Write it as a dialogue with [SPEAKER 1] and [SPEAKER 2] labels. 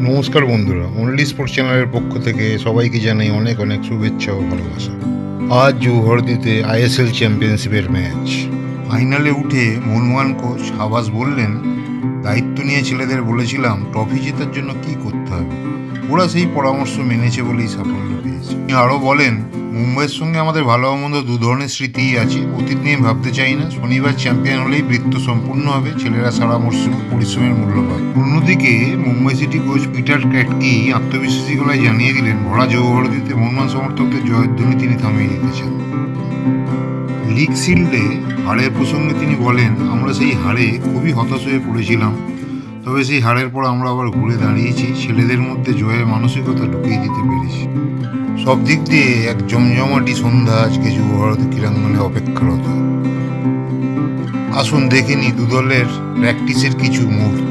[SPEAKER 1] নমস্কার বন্ধুরা, only sports চ্যানেলের পক্ষ থেকে সবাইকে জানাই অনেক অনেক শুভেচ্ছা ও ভালোবাসা। আজ জৌহরদিতে আইএসএল চ্যাম্পিয়নশিপের ম্যাচ ফাইনালে উঠে মোহনবাগান কোচ হাবাস বললেন, দায়িত্ব নিয়ে ছেলেদের বলেছিলাম ট্রফি জেতার জন্য কি করতে হবে, ওরা সেই পরামর্শ মেনেছে বলেই সাফল্য পেয়েছে। তিনি আরও বলেন, মুম্বাইয়ের সঙ্গে আমাদের ভালো মন্দ দু ধরনের স্মৃতিই আছে, অতীত নিয়ে ভাবতে চাই না। শনিবার চ্যাম্পিয়ন হলেই বৃত্ত সম্পূর্ণ হবে, ছেলেরা সারা মরশুম পরিশ্রমের মূল্য পাবে। অন্যদিকে মুম্বাই সিটি কোচ পিটার ক্যাটকি আত্মবিশ্বাসী গলায় জানিয়ে দিলেন, ভরা জৌহরদিতে মোহনবাগান সমর্থকদের জয়ধ্বনি তিনি থামিয়ে দিতে চান। লিগ শিল্ডে হারের প্রসঙ্গে তিনি বলেন, আমরা সেই হারে খুবই হতাশ হয়ে পড়েছিলাম, তবে সেই হারের পর আমরা আবার ঘুরে দাঁড়িয়েছি, ছেলেদের মধ্যে জয়ের মানসিকতা ঢুকিয়ে দিতে পেরেছি। সব দিক দিয়ে এক জমজমাটি সন্ধ্যা আজকে জৌহরদি ক্রীড়াঙ্গনে অপেক্ষারত। আসুন দেখে নি দু দলের প্র্যাকটিসের কিছু মুহূর্ত।